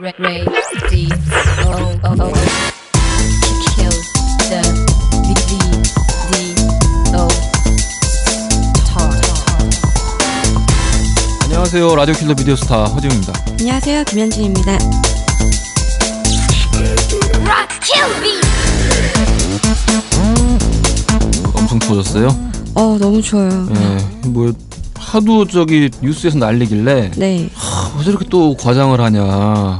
Ray D O O kill the D O 안녕하세요. 라디오 킬러 비디오 스타 허지웅입니다. 안녕하세요. 김현진입니다. 엄청 추워졌어요? 너무 추워요. 네, 뭐 하도 저기 뉴스에서 날리길래 네. 왜 저렇게 또 과장을 하냐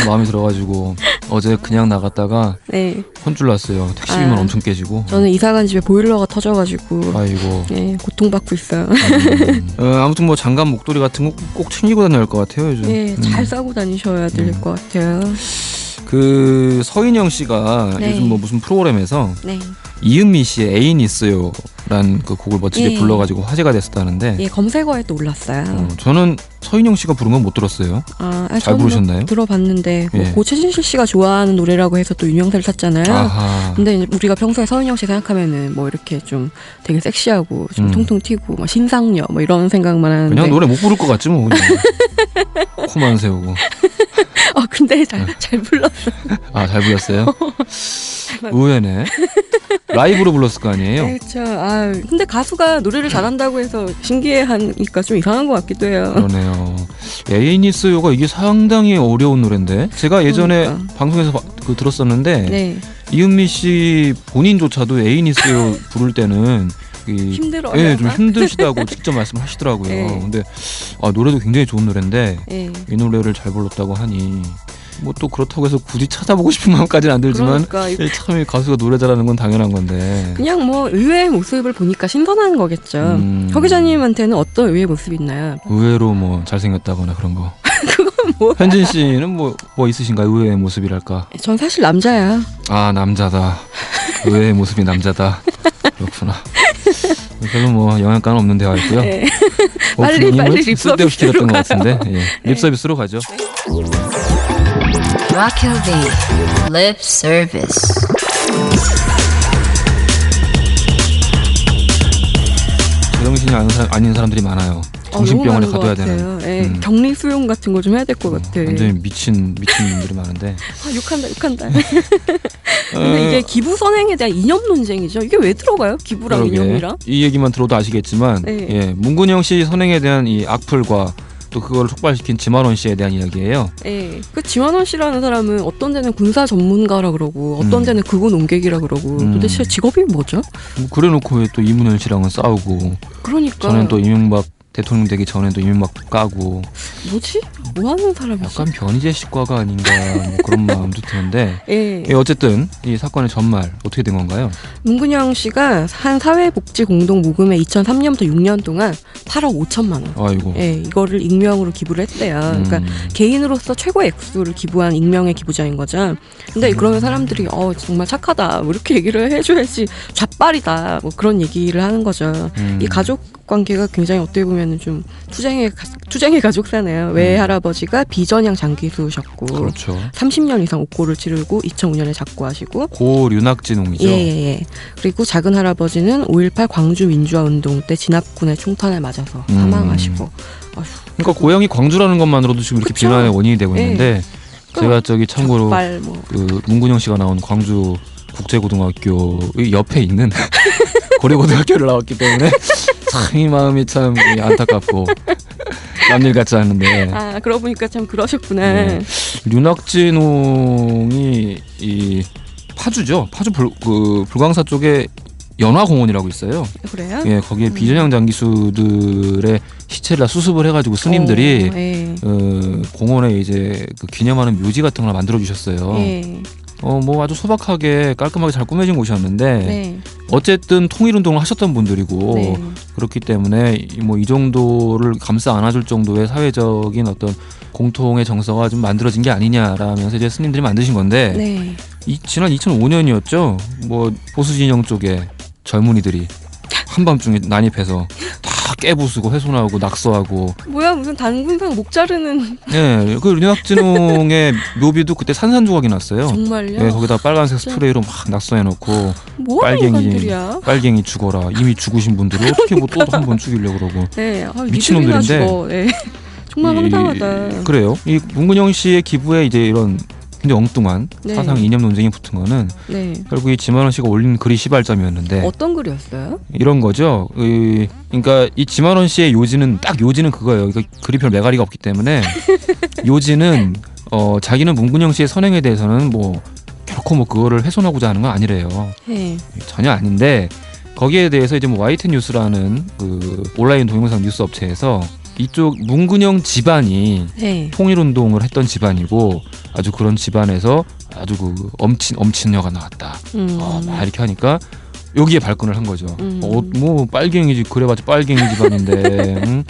마음이 들어가지고 어제 그냥 나갔다가 네. 혼쭐 났어요. 택시비만 엄청 깨지고. 저는 이사간 집에 보일러가 터져가지고 아이고. 네, 고통받고 있어요. 아무튼 뭐 장갑 목도리 같은 거 꼭 챙기고 다녀야 할 것 같아요 요즘. 네, 잘 싸고 다니셔야 될 것 같아요. 그 서인영 씨가 네. 요즘 뭐 무슨 프로그램에서 네. 이은미 씨의 애인 있어요 라는 그 곡을 멋지게 예. 불러가지고 화제가 됐었다는데 예, 검색어에 또 올랐어요. 저는 서인영 씨가 부른 건 못 들었어요. 잘 저는 부르셨나요? 들어봤는데 예. 고채진 씨가 좋아하는 노래라고 해서 또 유명세를 탔잖아요. 아하. 근데 이제 우리가 평소에 서인영 씨 생각하면은 뭐 이렇게 좀 되게 섹시하고 좀 통통 튀고 뭐 신상녀 뭐 이런 생각만 하는데 그냥 노래 못 부를 것 같지 뭐. 그냥. 코만 세우고. 근데 잘 불렀어. 잘 불렀어요? 의외네. 라이브로 불렀을 거 아니에요? 네, 그렇죠. 근데 가수가 노래를 잘한다고 해서 신기해하니까 좀 이상한 것 같기도 해요. 그러네요. 애인 있어요가 이게 상당히 어려운 노래인데 제가 예전에 그러니까. 방송에서 들었었는데 네. 이은미 씨 본인조차도 애인 있어요 부를 때는 힘들어요. 예, 좀 힘드시다고 직접 말씀하시더라고요. 네. 근데 노래도 굉장히 좋은 노래인데 네. 이 노래를 잘 불렀다고 하니 뭐 또 그렇다고 해서 굳이 찾아보고 싶은 마음까지는 안 들지만 그러니까 참 가수가 노래 잘하는 건 당연한 건데. 그냥 뭐 의외의 모습을 보니까 신선한 거겠죠. 허 기자님한테는 어떤 의외의 모습이 있나요? 의외로 뭐 잘생겼다거나 그런 거. 그건 뭐? 현진 씨는 뭐 있으신가요? 의외의 모습이랄까? 전 사실 남자야. 남자다. 의외의 모습이 남자다. 그렇구나. 별로 뭐 영향가는 없는 대화였고요. 네. 빨리 립서비스로 시켰던 것 같은데. 예. 립서비스로 가죠. Rock V Lip Service. 제정신이 아닌 사람들이 많아요. 정신병원에 가둬야 되는. 네. 격리 수용 같은 거 좀 해야 될 것 같아. 완전히 미친 분들이 많은데. 욕한다. 근데 이게 기부 선행에 대한 이념 논쟁이죠. 이게 왜 들어가요? 기부랑 그러게. 이념이랑? 이 얘기만 들어도 아시겠지만, 네. 예, 문근영 씨 선행에 대한 이 악플과 또 그걸 촉발시킨 지만원 씨에 대한 이야기예요. 네. 그 지만원 씨라는 사람은 어떤 데는 군사 전문가라 그러고 어떤 데는 극우 농객이라 그러고 도대체 직업이 뭐죠? 뭐 그래놓고 왜 또 이문현 씨랑은 싸우고. 그러니까. 저는 또 이명박 대통령 되기 전에도 이명박 까고. 뭐지? 뭐 하는 사람이지? 약간 변희재 씨과가 아닌가 뭐 그런 마음도 드는데. 예. 예, 어쨌든 이 사건의 전말 어떻게 된 건가요? 문근영 씨가 한 사회복지공동모금에 2003년부터 6년 동안 8억 5천만 원. 아이고. 예, 이거를 익명으로 기부를 했대요. 그러니까 개인으로서 최고의 액수를 기부한 익명의 기부자인 거죠. 근데 그러면 사람들이 정말 착하다 뭐 이렇게 얘기를 해줘야지 좌빨이다 뭐 그런 얘기를 하는 거죠. 이 가족 관계가 굉장히 어떻게 보면은 좀 투쟁의 가족사네요. 외할아버지가 비전향 장기수셨고 그렇죠. 30년 이상 옥고를 치르고 2005년에 작고하시고 고륜악진홍이죠. 예. 그리고 작은 할아버지는 5.18 광주 민주화운동 때 진압군의 총탄을 맞아서 사망하시고. 그러니까 고향이 광주라는 것만으로도 지금 이렇게 그쵸? 비난의 원인이 되고 있는데 제가 저기 참고로 그 문근영 씨가 나온 광주 국제고등학교 옆에 있는 고려고등학교를 나왔기 때문에 참 이 마음이 참 안타깝고 남일 같지 않은데. 그러고 보니까 참 그러셨구나. 네. 륜악진홍이 이 파주죠. 파주 불광사 쪽에 연화공원이라고 있어요. 그래요? 예, 거기에 비전향 장기수들의 시체를 다 수습을 해가지고 스님들이 공원에 이제 그 기념하는 묘지 같은 걸 만들어 주셨어요. 뭐 아주 소박하게 깔끔하게 잘 꾸며진 곳이었는데 어쨌든 통일운동을 하셨던 분들이고 그렇기 때문에 뭐 이 정도를 감싸 안아줄 정도의 사회적인 어떤 공통의 정서가 좀 만들어진 게 아니냐라면서 이제 스님들이 만드신 건데 지난 2005년이었죠. 뭐 보수 진영 쪽에 젊은이들이 한밤중에 난입해서 다 깨부수고 훼손하고 낙서하고. 뭐야 무슨 단군상 목 자르는. 네, 그 륜악진홍의 묘비도 그때 산산조각이 났어요. 정말요? 네, 거기다 빨간색 스프레이로 막 낙서해놓고 빨갱이 죽어라. 이미 죽으신 분들을 어떻게 뭐 또 한 번 죽이려고 그러고. 네, 미친놈들인데. 정말 황당하다. 그래요. 이 문근영 씨의 기부에 이제 이런 굉장히 엉뚱한 네. 사상 이념 논쟁이 붙은 거는 네. 결국 이 지만원 씨가 올린 글이 시발점이었는데 어떤 글이었어요? 이런 거죠. 그러니까 이 지만원 씨의 요지는 딱 요지는 그거예요. 그러니까 글이 별 매가리가 없기 때문에 요지는 자기는 문근영 씨의 선행에 대해서는 뭐 결코 뭐 그거를 훼손하고자 하는 건 아니래요. 네. 전혀 아닌데 거기에 대해서 이제 뭐 YTN 뉴스라는 그 온라인 동영상 뉴스 업체에서 이쪽 문근영 집안이 네. 통일운동을 했던 집안이고 아주 그런 집안에서 아주 그 엄친녀가 나왔다. 막 이렇게 하니까 여기에 발끈을 한 거죠. 뭐 빨갱이지 그래봤자 빨갱이 집안인데 응?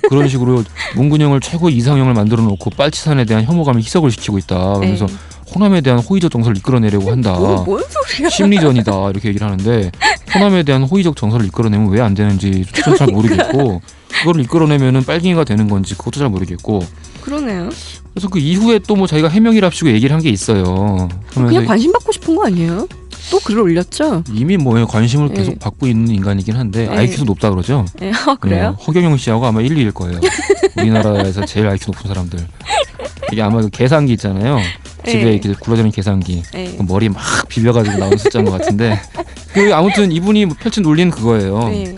그런 식으로 문근영을 최고 이상형을 만들어 놓고 빨치산에 대한 혐오감을 희석을 시키고 있다. 그래서 네. 호남에 대한 호의적 정서를 이끌어내려고 한다. 뭔 소리야? 심리전이다 이렇게 얘기를 하는데 호남에 대한 호의적 정서를 이끌어내면 왜 안 되는지 저도 잘 모르겠고 그거를 이끌어내면은 빨갱이가 되는 건지 그것도 잘 모르겠고. 그러네요. 그래서 그 이후에 또 뭐 자기가 해명이랍시고 얘기를 한 게 있어요. 그냥 관심 받고 싶은 거 아니에요? 또 글을 올렸죠? 이미 뭐 관심을 네. 계속 받고 있는 인간이긴 한데 네. IQ도 높다 그러죠. 네. 그래요? 허경영 씨하고 아마 1, 2일 거예요. 우리나라에서 제일 IQ 높은 사람들. 이게 아마 그 계산기 있잖아요. 집에 네. 이렇게 굴러다니는 계산기. 네. 그 머리 막 비벼가지고 나온 숫자인 것 같은데. 아무튼 이분이 펼친 논리는 그거예요. 네.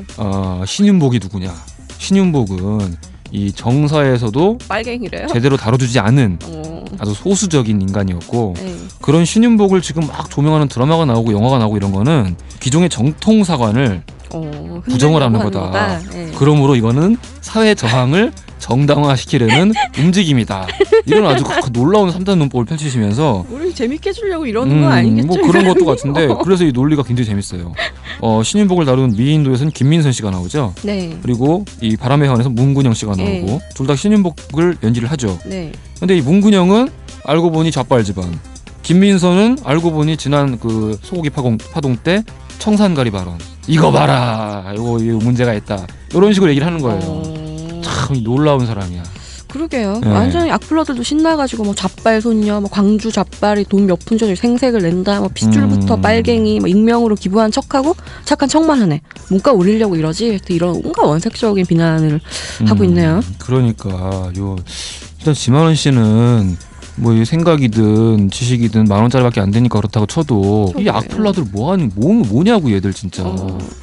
신윤복이 누구냐? 신윤복은 이 정사에서도 빨갱이래요? 제대로 다뤄주지 않은 어. 아주 소수적인 인간이었고 네. 그런 신윤복을 지금 막 조명하는 드라마가 나오고 영화가 나오고 이런 거는 기존의 정통사관을 부정을 하는 거다. 네. 그러므로 이거는 사회 저항을 정당화시키려는 움직임이다. 이런 아주 놀라운 3단 논법을 펼치시면서 우리 재밌게 해주려고 이러는 건 아니겠죠? 뭐 그런 것도 같은데 그래서 이 논리가 굉장히 재밌어요. 신윤복을 다룬 미인도에서는 김민선 씨가 나오죠. 네. 그리고 이 바람의 화원에서 문근영 씨가 나오고 네. 둘 다 신윤복을 연기를 하죠. 네. 근데 이 문근영은 알고 보니 좌빨 집안, 김민선은 알고 보니 지난 그 소고기 파동 때 청산가리 발언. 이거 봐라. 이거 문제가 있다. 이런 식으로 얘기를 하는 거예요. 참 놀라운 사람이야. 그러게요. 네. 완전히 악플러들도 신나가지고 뭐 좌빨 손녀, 뭐 광주 좌빨이 돈 몇 푼 줘서 생색을 낸다, 뭐 핏줄부터 빨갱이, 뭐 익명으로 기부한 척하고 착한 척만 하네. 문가 올리려고 이러지. 이런 온갖 원색적인 비난을 하고 있네요. 그러니까 일단 지만원 씨는 뭐 생각이든 지식이든 10,000원짜리밖에 안 되니까 그렇다고 쳐도 이 악플러들 뭐냐고 얘들 진짜.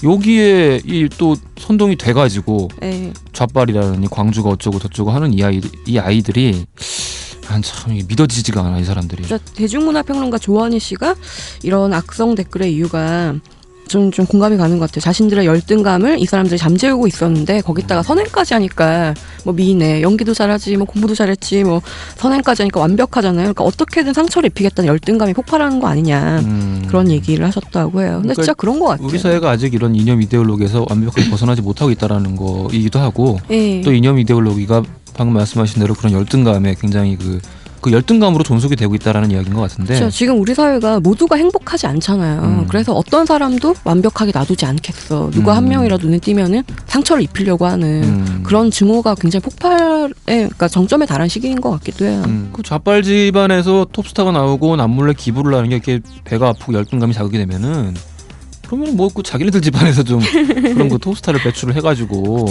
여기에 이 또 선동이 돼가지고 네. 좌빨이라는 광주가 어쩌고 저쩌고 하는 이 아이들이 참 믿어지지가 않아 이 사람들이. 대중문화평론가 조원희 씨가 이런 악성 댓글의 이유가 좀 공감이 가는 것 같아요. 자신들의 열등감을 이 사람들이 잠재우고 있었는데 거기다가 선행까지 하니까 뭐 미인해, 연기도 잘하지, 뭐 공부도 잘했지, 뭐 선행까지 하니까 완벽하잖아요. 그러니까 어떻게든 상처를 입히겠다는 열등감이 폭발하는 거 아니냐 그런 얘기를 하셨다고 해요. 근데 그러니까 진짜 그런 것 같아요. 우리 사회가 아직 이런 이념 이데올로기에서 완벽하게 벗어나지 못하고 있다라는 거이기도 하고 네. 또 이념 이데올로기가 방금 말씀하신 대로 그런 열등감에 굉장히 그 열등감으로 존속이 되고 있다라는 이야기인 것 같은데. 그렇죠. 지금 우리 사회가 모두가 행복하지 않잖아요. 그래서 어떤 사람도 완벽하게 놔두지 않겠어. 누가 한 명이라도 눈에 띄면은 상처를 입히려고 하는 그런 증오가 굉장히 그러니까 정점에 달한 시기인 것 같기도 해요. 그 좌빨 집안에서 톱스타가 나오고 남몰래 기부를 하는 게 이렇게 배가 아프고 열등감이 자극이 되면은 그러면 뭐 그 자기네들 집안에서 좀 그런 그 톱스타를 배출을 해가지고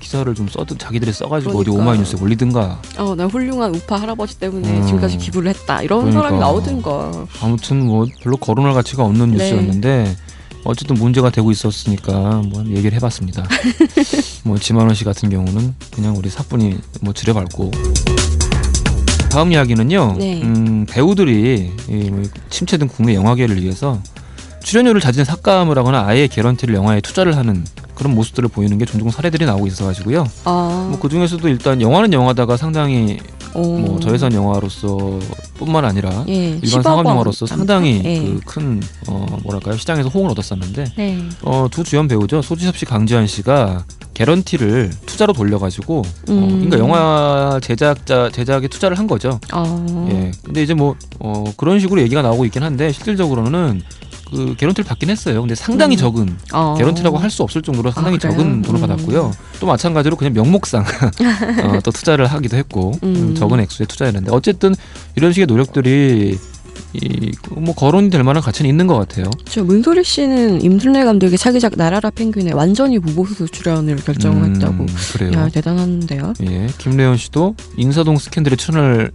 기사를 좀 자기들이 써가지고 그러니까. 어디 오마이뉴스에 올리든가. 나 훌륭한 우파 할아버지 때문에 지금까지 기부를 했다 이런 그러니까. 사람이 나오든가. 아무튼 뭐 별로 거론할 가치가 없는 뉴스였는데 어쨌든 문제가 되고 있었으니까 뭐 얘기를 해봤습니다. 뭐 지만원 씨 같은 경우는 그냥 우리 사뿐히 뭐 지뢰밟고. 다음 이야기는요. 배우들이 침체된 국내 영화계를 위해서 출연료를 자진 삭감을 하거나 아예 개런티를 영화에 투자를 하는 그런 모습들을 보이는 게 종종 사례들이 나오고 있어가지고요. 뭐 그 중에서도 일단 영화는 영화다가 상당히 뭐 저예산 영화로서 뿐만 아니라 일반 상업 영화로서 상당히 그 큰 뭐랄까요 시장에서 호응을 얻었었는데 두 주연 배우죠. 소지섭 씨, 강지한 씨가 개런티를 투자로 돌려가지고 그러니까 영화 제작에 투자를 한 거죠. 예. 근데 이제 뭐 그런 식으로 얘기가 나오고 있긴 한데 실질적으로는 그 개런티를 받긴 했어요. 근데 상당히 적은 개런티라고 할 수 없을 정도로 상당히 적은 돈을 받았고요. 또 마찬가지로 그냥 명목상 또 투자를 하기도 했고 적은 액수의 투자였는데 어쨌든 이런 식의 노력들이 뭐 거론이 될 만한 가치는 있는 것 같아요. 저 문소리 씨는 임순례 감독의 차기작 나라라 펭귄에 완전히 무보수 출연을 결정을 했다고. 그래요. 야, 대단한데요. 예, 김래원 씨도 인사동 스캔들에 출연을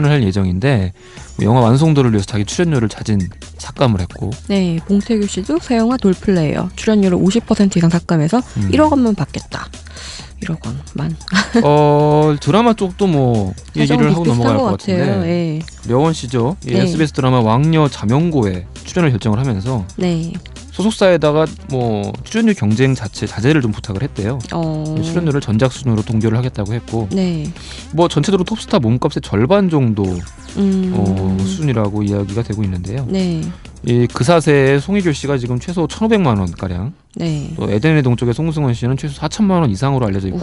할 예정인데 영화 완성도를 위해서 자기 출연료를 자진 삭감을 했고. 네, 봉태규 씨도 새 영화 돌플레이어 출연료를 50% 이상 삭감해서 1억 원만 받겠다. 1억 원만. 드라마 쪽도 뭐 얘기를 하고 넘어갈 것 같은데. 예. 려원 씨죠. 네. SBS 드라마 왕녀 자명고에 출연을 결정을 하면서 네. 소속사에다가 뭐 출연료 경쟁 자제를 좀 부탁을 했대요. 출연료를 전작 순으로 동결을 하겠다고 했고. 네. 뭐 전체적으로 톱스타 몸값의 절반 정도 수준이라고 이야기가 되고 있는데요. 네. 이 그사세의 송혜교 씨가 지금 최소 1,500만 원 가량. 네. 또 에덴의 동쪽의 송승헌 씨는 최소 4천만 원 이상으로 알려져 있고.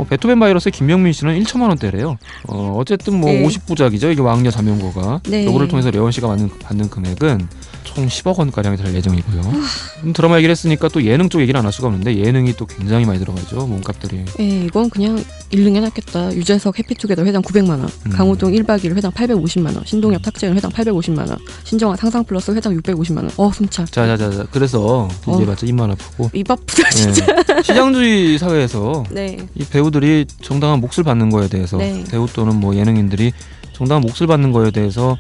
베토벤 바이러스의 김명민 씨는 1천만 원대래요. 어쨌든 뭐 네. 50부작이죠. 이게 왕녀 자명고가. 네. 요거를 통해서 려원 씨가 받는 금액은 총 10억 원 가량이 될 예정이고요. 드라마 얘기를 했으니까 또 예능 쪽 얘기를 안 할 수가 없는데 예능이 또 굉장히 많이 들어가죠. 몸값들이. 네, 이건 그냥 일능해놨겠다. 유재석 해피투게더 회당 900만 원, 강호동 1박 2일 회당 850만 원, 신동엽 탁재훈 회당 850만 원, 신정아 상상 플러스 회당 650만 원. 숨차. 자. 그래서 이제 맞죠. 입만 아프고. 입 아프다 진짜. 네. 시장주의 사회에서 네. 이 배우들이 정당한 몫을 받는 거에 대해서 네. 배우 또는 뭐 예능인들이 정당한 몫을 받는 거에 대해서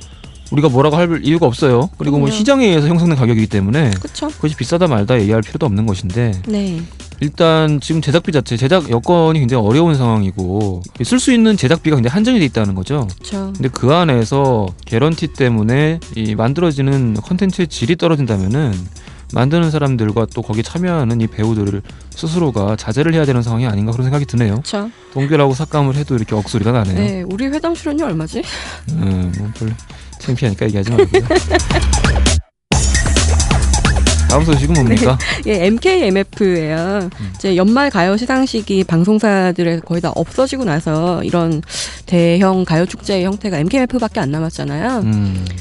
우리가 뭐라고 할 이유가 없어요. 그리고 뭐 시장에 의해서 형성된 가격이기 때문에 그쵸? 그것이 비싸다 말다 얘기할 필요도 없는 것인데 네. 일단 지금 제작비 자체 제작 여건이 굉장히 어려운 상황이고 쓸 수 있는 제작비가 굉장히 한정이 돼 있다는 거죠. 그쵸. 근데 그 안에서 개런티 때문에 이 만들어지는 컨텐츠의 질이 떨어진다면은 만드는 사람들과 또 거기에 참여하는 이 배우들을 스스로가 자제를 해야 되는 상황이 아닌가 그런 생각이 드네요. 그쵸. 동결하고 삭감을 해도 이렇게 억소리가 나네요. 네, 우리 회당 출연료 얼마지? 뭐 별로 창피하니까 얘기하지 말고요. 다음 소식은 뭡니까? 네. 예, MKMF예요. 이제 연말 가요 시상식이 방송사들에 거의 다 없어지고 나서 이런 대형 가요 축제의 형태가 MKMF밖에 안 남았잖아요.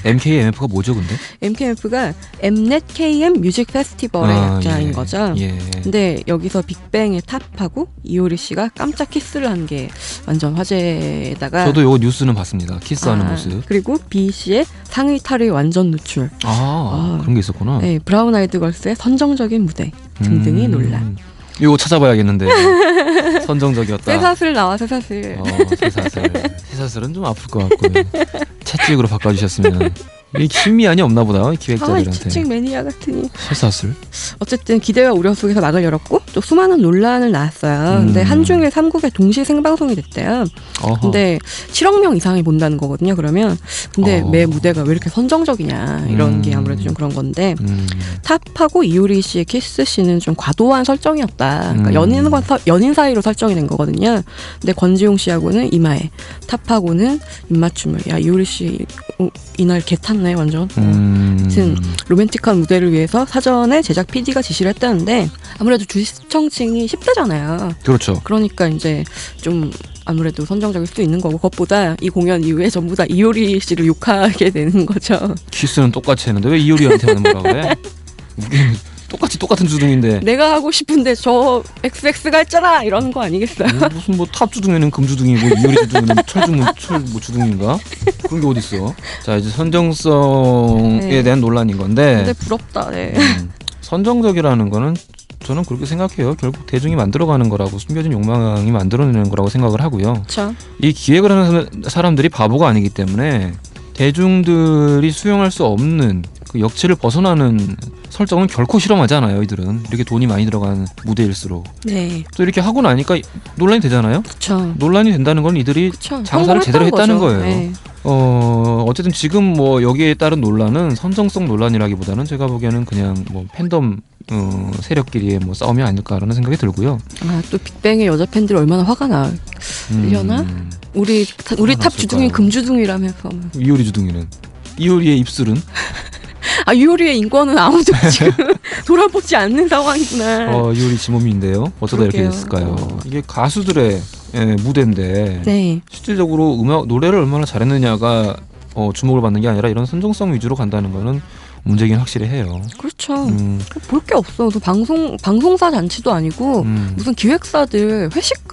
MKMF가 뭐죠, 근데? MKMF가 엠넷 KM 뮤직 페스티벌의 약자인 거죠. 예. 근데 여기서 빅뱅의 탑하고 이효리 씨가 깜짝 키스를 한 게 완전 화제에다가 저도 요 뉴스는 봤습니다. 키스하는 모습. 그리고 B 씨의 상의 탈의 완전 노출. 그런 게 있었구나. 네, 브라운 아이드 걸스의 선정적인 무대 등등이 논란. 이거 찾아봐야겠는데. 선정적이었다. 쇠사슬 나와 쇠사슬. 쇠사슬. 쇠사슬은 좀 아플 것 같고요. 채찍으로 바꿔주셨으면. 이 친미안이 없나 보다 기획자들한테. 채찍 매니아 같으니. 쇠사슬. 어쨌든 기대와 우려 속에서 막을 열었고 또 수많은 논란을 낳았어요. 근데 한중일 3국에 동시 생방송이 됐대요. 근데 7억 명 이상이 본다는 거거든요. 그러면 근데 매 무대가 왜 이렇게 선정적이냐 이런 게 아무래도 좀 그런 건데 탑하고 이효리 씨의 키스 씬은 좀 과도한 설정이었다. 그러니까 연인 사이로 설정이 된 거거든요. 근데 권지용 씨하고는 이마에, 탑하고는 입맞춤을. 야, 이효리 씨 이날 개 탔네 완전. 아무튼 로맨틱한 무대를 위해서 사전에 제작 PD가 지시를 했다는데 아무래도 주시청층이 10대잖아요. 그렇죠. 그러니까 이제 좀 아무래도 선정적일 수도 있는 거고 그것보다 이 공연 이후에 전부 다 이효리 씨를 욕하게 되는 거죠. 키스는 똑같이 했는데 왜 이효리한테는 뭐라고 해? 똑같은 주둥인데 내가 하고 싶은데 저 XX가 했잖아 이러는 거 아니겠어요? 무슨 뭐 탑 주둥이는 금 주둥이고 이효리 주둥이는 철 주둥인가? 그런 게 어디 있어? 자 이제 선정성에 대한 논란인 건데. 근데 부럽다. 네. 선정적이라는 거는 저는 그렇게 생각해요. 결국 대중이 만들어가는 거라고 숨겨진 욕망이 만들어내는 거라고 생각을 하고요. 그렇죠. 이 기획을 하는 사람들이 바보가 아니기 때문에 대중들이 수용할 수 없는 그 역치를 벗어나는 설정은 결코 실험하지 않아요. 이들은 이렇게 돈이 많이 들어가는 무대일수록. 네. 또 이렇게 하고 나니까 논란이 되잖아요. 그렇죠. 논란이 된다는 건 이들이 그쵸. 장사를 제대로 했다는 거죠. 거예요. 네. 어쨌든 지금 뭐 여기에 따른 논란은 선정성 논란이라기보다는 제가 보기에는 그냥 뭐 팬덤 세력끼리의 뭐 싸움이 아닐까라는 생각이 들고요. 또 빅뱅의 여자 팬들이 얼마나 화가 나려나? 우리 탑 주둥이 금주둥이라면서. 이효리 주둥이는. 이효리의 입술은? 이효리의 인권은 아무도 지금 돌아보지 않는 상황이구나. 이효리 지몸인데요. 어쩌다 그러게요. 이렇게 됐을까요? 이게 가수들의 무대인데 네. 실질적으로 노래를 얼마나 잘했느냐가 주목을 받는 게 아니라 이런 선정성 위주로 간다는 거는 문제긴 확실히 해요. 그렇죠. 볼 게 없어. 방송사 잔치도 아니고 무슨 기획사들 회식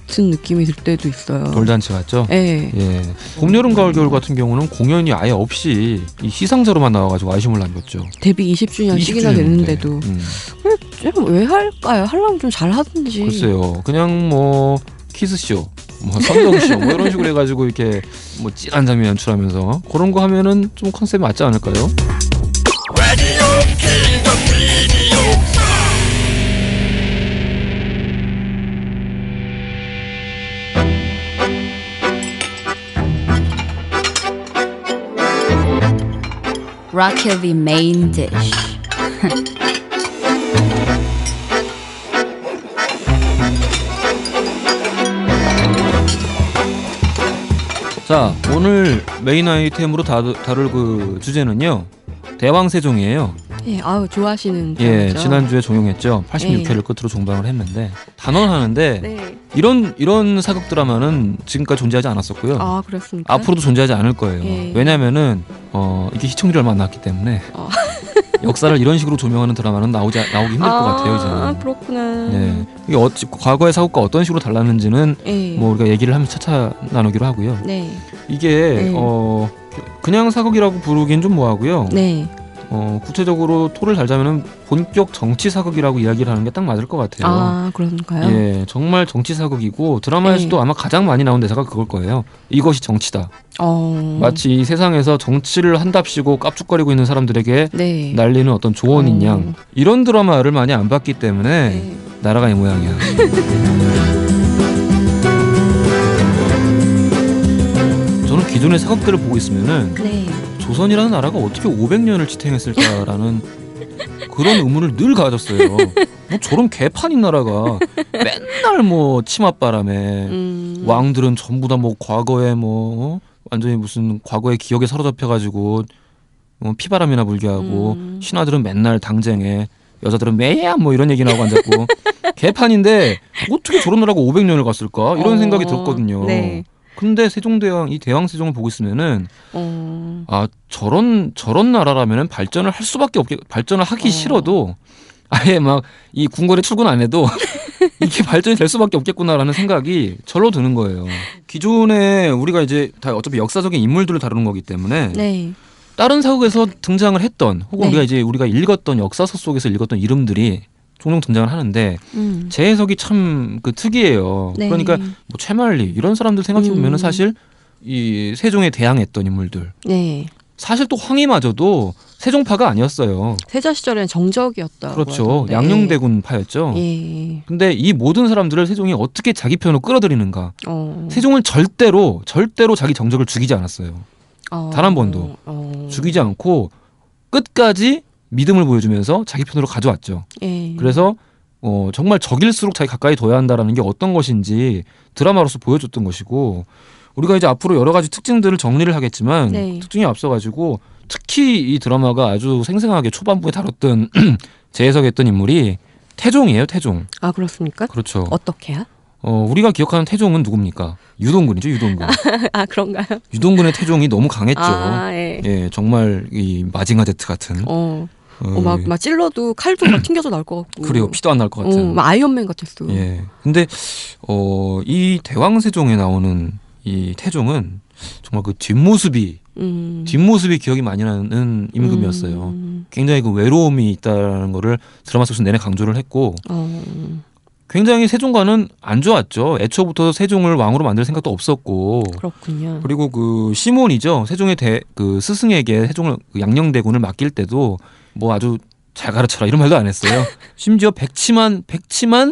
같은 느낌이 들 때도 있어요. 돌잔치 같죠? 네. 예. 봄, 여름, 가을, 겨울 같은 경우는 공연이 아예 없이 이 시상자로만 나와가지고 아쉬움을 남겼죠. 데뷔 20주년씩이나 됐는데도 왜 할까요? 하려면 좀 잘하든지. 글쎄요. 그냥 뭐 키스쇼, 뭐 선동쇼 뭐 이런 식으로 해가지고 이렇게 뭐 찐한 장면 연출하면서 그런 거 하면은 좀 컨셉이 맞지 않을까요? Rockabilly main dish. 자, 오늘 메인 아이템으로 다룰 그 주제는요, 대왕세종이에요. 예, 좋아하시는 예, 드라마죠. 지난주에 종영했죠. 86회를 끝으로 종방을 했는데 단언하는데 네. 이런 사극 드라마는 지금까지 존재하지 않았었고요. 아, 그렇습니까? 앞으로도 존재하지 않을 거예요. 예. 왜냐면은 이게 시청률이 얼마 안 나왔기 때문에 역사를 이런 식으로 조명하는 드라마는 나오기 힘들 것 같아요, 이제는. 아, 그렇구나. 네. 이게 과거의 사극과 어떤 식으로 달랐는지는 예. 뭐 우리가 얘기를 하면서 차차 나누기로 하고요. 네. 이게 그냥 사극이라고 부르긴 좀 뭐하고요. 네. 구체적으로 토를 달자면은 본격 정치 사극이라고 이야기를 하는 게 딱 맞을 것 같아요. 아, 그런가요? 예, 정말 정치 사극이고 드라마에서도 아마 가장 많이 나온 대사가 그걸 거예요. 이것이 정치다. 마치 이 세상에서 정치를 한답시고 깝죽거리고 있는 사람들에게 네. 날리는 어떤 조언인 양. 이런 드라마를 많이 안 봤기 때문에 네. 나라가 이 모양이야. 저는 기존의 사극들을 보고 있으면은 네. 조선이라는 나라가 어떻게 500년을 지탱했을까라는 그런 의문을 늘 가졌어요. 뭐 저런 개판인 나라가 맨날 뭐 치맛바람에 왕들은 전부 다 뭐 과거에 뭐 완전히 무슨 과거의 기억에 사로잡혀가지고 피바람이나 불게 하고 신하들은 맨날 당쟁에 여자들은 매야 뭐 이런 얘기 나오고 앉았고 개판인데 어떻게 저런 나라가 500년을 갔을까 이런 생각이 들었거든요. 네. 근데 세종대왕 이 대왕세종을 보고 있으면은 저런 나라라면은 발전을 할 수밖에 없게 발전을 하기 싫어도 아예 막 이 궁궐에 출근 안 해도 이게 발전이 될 수밖에 없겠구나라는 생각이 절로 드는 거예요. 기존에 우리가 이제 다 어차피 역사적인 인물들을 다루는 거기 때문에 네. 다른 사극에서 등장을 했던 혹은 네. 우리가 읽었던 역사서 속에서 읽었던 이름들이 종종 등장을 하는데 제 해석이 참 특이해요. 네. 그러니까 뭐 최만리 이런 사람들 생각해 보면은 사실 이 세종에 대항했던 인물들. 네. 사실 또 황희마저도 세종파가 아니었어요. 세자 시절에는 정적이었다고 그렇죠. 하던데. 양녕대군 파였죠. 예. 근데 이 모든 사람들을 세종이 어떻게 자기 편으로 끌어들이는가. 세종을 절대로 자기 정적을 죽이지 않았어요. 단 한 번도. 죽이지 않고 끝까지 믿음을 보여주면서 자기 편으로 가져왔죠. 예. 그래서 정말 적일수록 자기 가까이 둬야 한다라는 게 어떤 것인지 드라마로서 보여줬던 것이고 우리가 이제 앞으로 여러 가지 특징들을 정리를 하겠지만 네. 특징이 앞서가지고 특히 이 드라마가 아주 생생하게 초반부에 다뤘던 재해석했던 인물이 태종이에요. 태종. 아, 그렇습니까? 그렇죠. 어떻게요? 우리가 기억하는 태종은 누굽니까? 유동근이죠. 유동근. 아, 그런가요? 유동근의 태종이 너무 강했죠. 예. 예, 정말 이 마징가 제트 같은. 막 찔러도 칼도 막 튕겨져 나올 것 같고. 그래요. 피도 안 날 것 같은. 막 아이언맨 같았어. 예. 근데 이 대왕세종에 나오는 이 태종은 정말 그 뒷모습이 기억이 많이 나는 임금이었어요. 굉장히 그 외로움이 있다는 거를 드라마 속에서 내내 강조를 했고 굉장히 세종과는 안 좋았죠. 애초부터 세종을 왕으로 만들 생각도 없었고. 그렇군요. 그리고 그 시몬이죠. 세종의 그 스승에게 세종을 양녕대군을 맡길 때도 뭐 아주 잘 가르쳐라 이런 말도 안 했어요. 심지어 백치만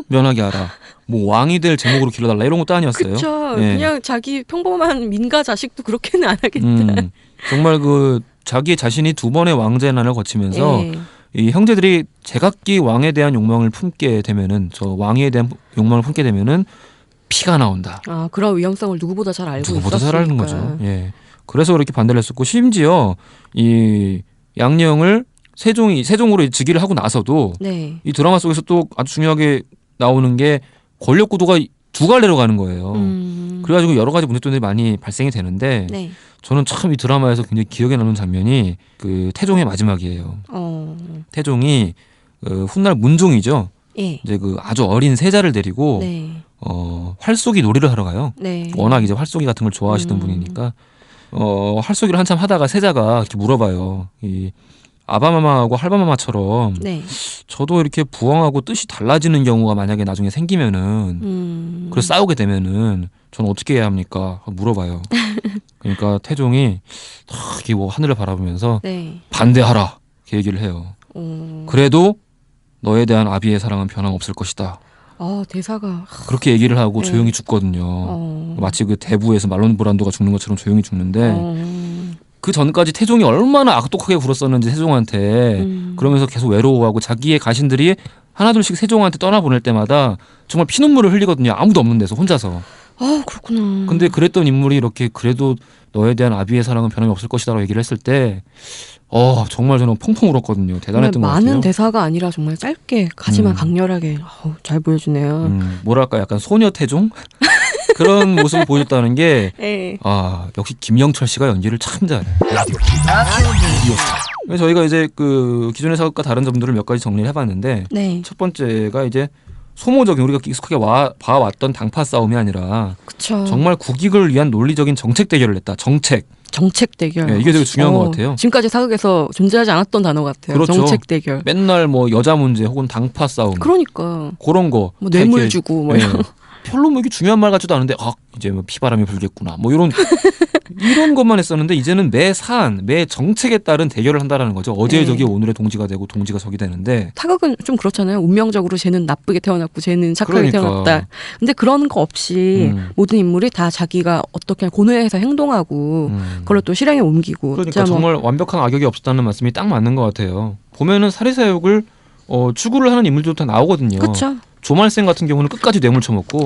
면하게 하라. 뭐 왕이 될 제목으로 길러달라 이런 것도 아니었어요. 그렇죠. 예. 그냥 자기 평범한 민가 자식도 그렇게는 안 하겠다. 정말 그 자기 자신이 두 번의 왕제 난을 거치면서 예. 이 형제들이 제각기 왕에 대한 욕망을 품게 되면은 저 왕에 대한 욕망을 품게 되면은 피가 나온다. 아, 그런 위험성을 누구보다 잘 알고 누구보다 있었으니까. 잘 아는 거죠. 예. 그래서 그렇게 반대를 했었고 심지어 이 양녕을 세종으로 즉위를 하고 나서도 네. 이 드라마 속에서 또 아주 중요하게 나오는 게 권력 구도가 두 갈래로 가는 거예요. 그래가지고 여러 가지 문제점들이 많이 발생이 되는데 네. 저는 참 이 드라마에서 굉장히 기억에 남는 장면이 그 태종의 마지막이에요. 태종이 훗날 문종이죠. 예. 이제 그 아주 어린 세자를 데리고 네. 활쏘기 놀이를 하러 가요. 네. 워낙 이제 활쏘기 같은 걸 좋아하시던 분이니까 활쏘기를 한참 하다가 세자가 이렇게 물어봐요. 이 아바마마하고 할바마마처럼 네. 저도 이렇게 부엉하고 뜻이 달라지는 경우가 만약에 나중에 생기면은 그래서 싸우게 되면은 저는 어떻게 해야 합니까? 물어봐요. 그러니까 태종이 이렇게 뭐 하늘을 바라보면서 네. 반대하라 이렇게 얘기를 해요. 그래도 너에 대한 아비의 사랑은 변함없을 것이다. 대사가 그렇게 얘기를 하고 조용히 죽거든요. 마치 그 대부에서 말론 브란도가 죽는 것처럼 조용히 죽는데 그 전까지 태종이 얼마나 악독하게 굴었었는지 세종한테 그러면서 계속 외로워하고 자기의 가신들이 하나둘씩 세종한테 떠나보낼 때마다 정말 피눈물을 흘리거든요. 아무도 없는 데서 혼자서. 그렇구나. 근데 그랬던 인물이 이렇게 그래도 너에 대한 아비의 사랑은 변함이 없을 것이다라고 얘기를 했을 때 정말 저는 펑펑 울었거든요. 대단했던 것 같아요. 많은 대사가 아니라 정말 짧게 하지만 강렬하게 잘 보여주네요. 뭐랄까 약간 소녀 태종? 그런 모습을 보여줬다는 게 네. 역시 김영철 씨가 연기를 참 잘해. 저희가 이제 그 기존의 사극과 다른 점들을 몇 가지 정리를 해봤는데 네. 첫 번째가 이제 소모적인 우리가 익숙하게 봐왔던 당파 싸움이 아니라 그쵸. 정말 국익을 위한 논리적인 정책 대결을 했다. 정책 대결. 네, 이게 되게 중요한 것 같아요. 지금까지 사극에서 존재하지 않았던 단어 같아요. 그렇죠. 정책 대결. 맨날 뭐 여자 문제 혹은 당파 싸움. 그러니까. 그런 거. 뭐 뇌물 주고 뭐 이런. 별로 뭐 이게 중요한 말 같지도 않은데 이제 뭐 피바람이 불겠구나 뭐 이런 것만 했었는데 이제는 매 사안 매 정책에 따른 대결을 한다라는 거죠. 어제의 적이 오늘의 동지가 되고 동지가 적이 되는데 사극은 좀 그렇잖아요. 운명적으로 쟤는 나쁘게 태어났고 쟤는 착하게 태어났다. 근데 그런 거 없이 모든 인물이 다 자기가 어떻게 고뇌해서 행동하고 그걸 또 실행에 옮기고 그러니까 정말 완벽한 악역이 없었다는 말씀이 딱 맞는 것 같아요. 보면은 사리사욕을 추구를 하는 인물들도 다 나오거든요. 그렇죠. 조말생 같은 경우는 끝까지 뇌물 처먹고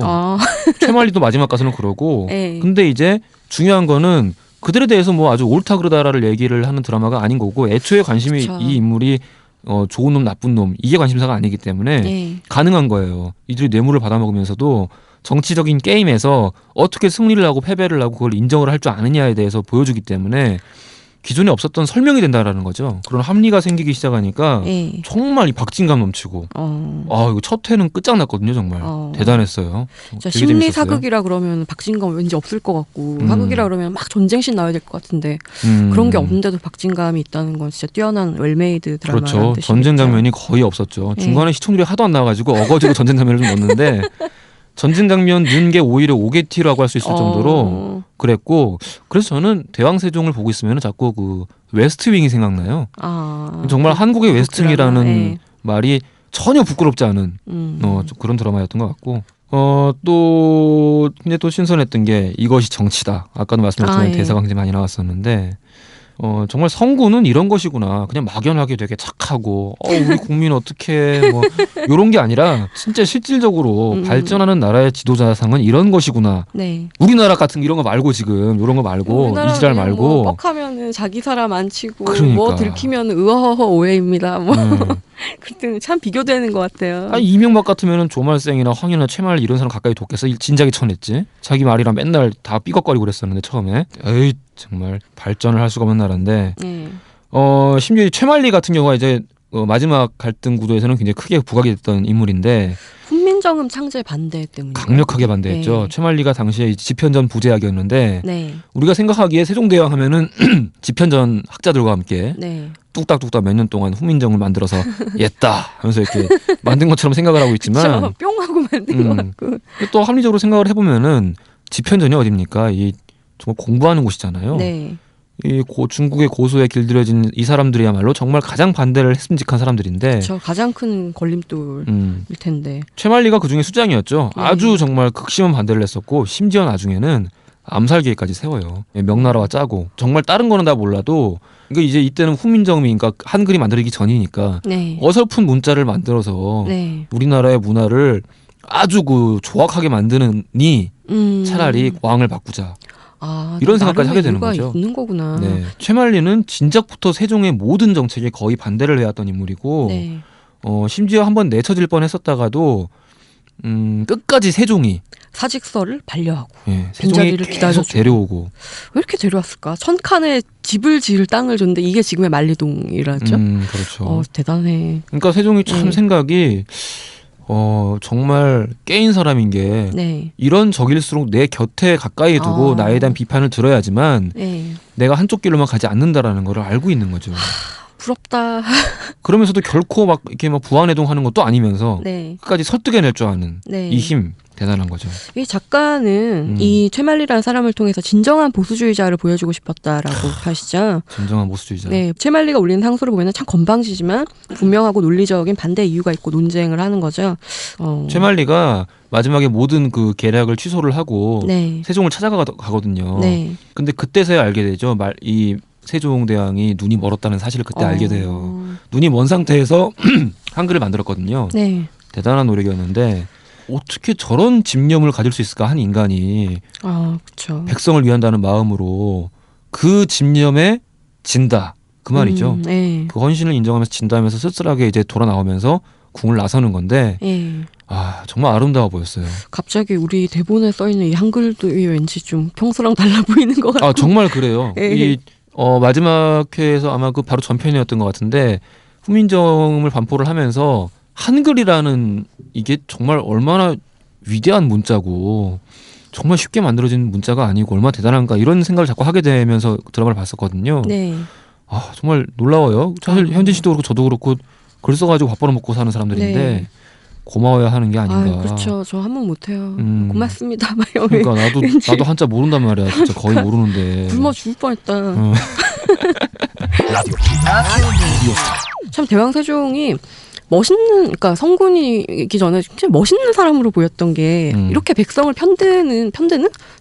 최말리도 마지막 가서는 그러고 근데 이제 중요한 거는 그들에 대해서 뭐 아주 옳다 그르다를 얘기를 하는 드라마가 아닌 거고 애초에 관심이 그쵸. 이 인물이 좋은 놈 나쁜 놈 이게 관심사가 아니기 때문에 가능한 거예요. 이들이 뇌물을 받아먹으면서도 정치적인 게임에서 어떻게 승리를 하고 패배를 하고 그걸 인정을 할 줄 아느냐에 대해서 보여주기 때문에 기존에 없었던 설명이 된다라는 거죠. 그런 합리가 생기기 시작하니까 정말 이 박진감 넘치고 이거 첫 회는 끝장났거든요. 정말 대단했어요. 심리 사극이라 그러면 박진감 왠지 없을 것 같고 사극이라 그러면 막 전쟁씬 나와야 될 것 같은데 그런 게 없는데도 박진감이 있다는 건 진짜 뛰어난 웰메이드 드라마라는 그렇죠. 뜻이겠죠. 전쟁 장면이 거의 없었죠. 중간에 시청률이 하도 안 나와가지고 어거지로 전쟁 장면을 좀 넣었는데 전쟁 장면 넣은 게 오히려 오게티라고 할 수 있을 정도로 그랬고 그래서 저는 대왕세종을 보고 있으면 자꾸 그 웨스트윙이 생각나요. 정말 한국의 웨스트윙이라는 말이 전혀 부끄럽지 않은 그런 드라마였던 것 같고 근데 또 신선했던 게 이것이 정치다. 아까도 말씀드렸지만 대사가 굉장히 많이 나왔었는데 정말 성군은 이런 것이구나. 그냥 막연하게 되게 착하고 우리 국민 어떻게 뭐 이런 게 아니라 진짜 실질적으로 발전하는 나라의 지도자상은 이런 것이구나. 네. 우리나라 같은 이런 거 말고 지금 이런 거 말고 이지랄 말고 뭐 뻑하면은 자기 사람 안 치고 그러니까. 뭐 들키면 의허허 오해입니다. 뭐 그때 참 비교되는 것 같아요. 이명박 같으면은 조말생이나 황이나 최말 이런 사람 가까이 뒀겠어. 진작에 쳐냈지. 자기 말이랑 맨날 다 삐걱거리고 그랬었는데 처음에. 에이 정말 발전을 할 수가 없는 나라인데 심지어 최말리 같은 경우가 이제 마지막 갈등 구도에서는 굉장히 크게 부각이 됐던 인물인데 훈민정음 창제 반대 때문에 강력하게 반대했죠. 최말리가 당시에 집현전 부제학이었는데 우리가 생각하기에 세종대왕 하면은 집현전 학자들과 함께 뚝딱뚝딱 몇 년 동안 훈민정음을 만들어서 옛다 하면서 이렇게 만든 것처럼 생각을 하고 있지만 뿅 하고 만든 것 같고 또 합리적으로 생각을 해보면은 집현전이 어딥니까? 이 정말 공부하는 곳이잖아요. 이 중국의 고소에 길들여진 이 사람들이야말로 정말 가장 반대를 했음직한 사람들인데 그렇죠. 가장 큰 걸림돌일 텐데 최말리가 그중에 수장이었죠. 아주 정말 극심한 반대를 했었고 심지어 나중에는 암살 계획까지 세워요. 명나라와 짜고 정말 다른 거는 다 몰라도 그러니까 이제 이때는 훈민정음이 그러니까 한글이 만들어지기 전이니까 어설픈 문자를 만들어서 우리나라의 문화를 아주 그 조악하게 만드느니 차라리 왕을 바꾸자. 이런 생각까지 하게 되는 거죠. 있는 거구나. 최말리는 진작부터 세종의 모든 정책에 거의 반대를 해왔던 인물이고 심지어 한번 내쳐질 뻔했었다가도 끝까지 세종이 사직서를 반려하고 세종이 계속 데려오고 왜 이렇게 데려왔을까? 천칸에 집을 지을 땅을 줬는데 이게 지금의 만리동이라죠. 그렇죠. 대단해. 그러니까 세종이 참 생각이 정말 깨인 사람인 게 네. 이런 적일수록 내 곁에 가까이 두고 나에 대한 비판을 들어야지만 네. 내가 한쪽 길로만 가지 않는다라는 걸 알고 있는 거죠. 부럽다. 그러면서도 결코 막 이렇게 막 부안해동하는 것도 아니면서 네. 끝까지 설득해낼 줄 아는 네. 이 힘 대단한 거죠. 이 작가는 이 최말리라는 사람을 통해서 진정한 보수주의자를 보여주고 싶었다라고 하시죠. 진정한 보수주의자. 네, 최말리가 올리는 항소를 보면 참 건방지지만 분명하고 논리적인 반대 이유가 있고 논쟁을 하는 거죠. 최말리가 마지막에 모든 그 계략을 취소를 하고 네. 세종을 찾아가거든요. 네. 근데 그때서야 알게 되죠. 이 세종대왕이 눈이 멀었다는 사실을 그때 알게 돼요. 눈이 먼 상태에서 한글을 만들었거든요. 네. 대단한 노력이었는데 어떻게 저런 집념을 가질 수 있을까 한 인간이 그렇죠. 백성을 위한다는 마음으로 그 집념에 진다 그 말이죠. 네. 그 헌신을 인정하면서 진다면서 쓸쓸하게 이제 돌아 나오면서 궁을 나서는 건데 네. 정말 아름다워 보였어요. 갑자기 우리 대본에 써 있는 이 한글도 왠지 좀 평소랑 달라 보이는 것 같고. 정말 그래요. 네. 이 마지막 회에서 아마 그 바로 전편이었던 것 같은데 후민정음을 반포를 하면서 한글이라는 이게 정말 얼마나 위대한 문자고 정말 쉽게 만들어진 문자가 아니고 얼마나 대단한가 이런 생각을 자꾸 하게 되면서 드라마를 봤었거든요. 네. 정말 놀라워요. 사실 현진 씨도 그렇고 저도 그렇고 글 써가지고 밥 벌어먹고 사는 사람들인데 네. 고마워야 하는 게 아닌가. 그렇죠. 저 한번 못해요. 고맙습니다. 그러니까 나도 한자 모른단 말이야. 진짜 거의 모르는데. 굶어 죽을 뻔했다. 참 대왕세종이 그러니까 성군이기 전에 진짜 멋있는 사람으로 보였던 게 이렇게 백성을 편드는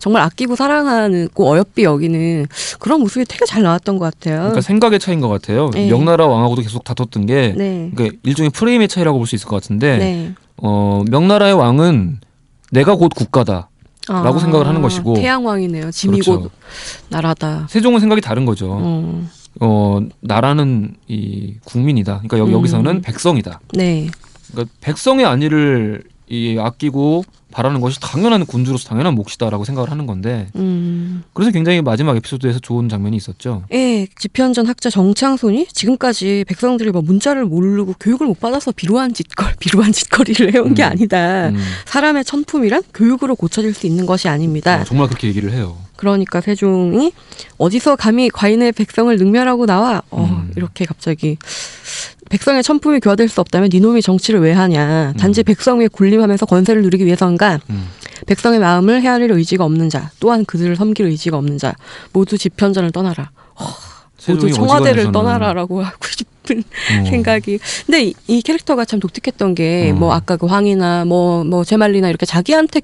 정말 아끼고 사랑하고 어여삐 여기는 그런 모습이 되게 잘 나왔던 것 같아요. 그러니까 생각의 차이인 것 같아요. 네. 명나라 왕하고도 계속 다퉜던 게 네. 그러니까 일종의 프레임의 차이라고 볼 수 있을 것 같은데 네. 명나라의 왕은 내가 곧 국가다라고 생각을 하는 것이고 태양왕이네요. 짐이 그렇죠. 곧 나라다. 세종은 생각이 다른 거죠. 나라는 이 국민이다. 그러니까 여기서는 백성이다. 네. 그러니까 백성의 안위를 아끼고 바라는 것이 당연한 군주로서 당연한 몫이다라고 생각을 하는 건데 그래서 굉장히 마지막 에피소드에서 좋은 장면이 있었죠. 네, 집현전 학자 정창손이 지금까지 백성들이 문자를 모르고 교육을 못 받아서 비루한 짓거리를 해온 게 아니다. 사람의 천품이란 교육으로 고쳐질 수 있는 것이 아닙니다. 정말 그렇게 얘기를 해요. 그러니까 세종이 어디서 감히 과인의 백성을 능멸하고 나와 이렇게 갑자기 백성의 천품이 교화될 수 없다면 니놈이 정치를 왜 하냐. 단지 백성 위에 군림하면서 권세를 누리기 위해서인가. 백성의 마음을 헤아릴 의지가 없는 자 또한 그들을 섬길 의지가 없는 자 모두 집현전을 떠나라. 모두 청와대를 떠나라라고 하고 싶은 생각이. 근데 이 캐릭터가 참 독특했던 게 아까 그 황이나 제말리나 이렇게 자기한테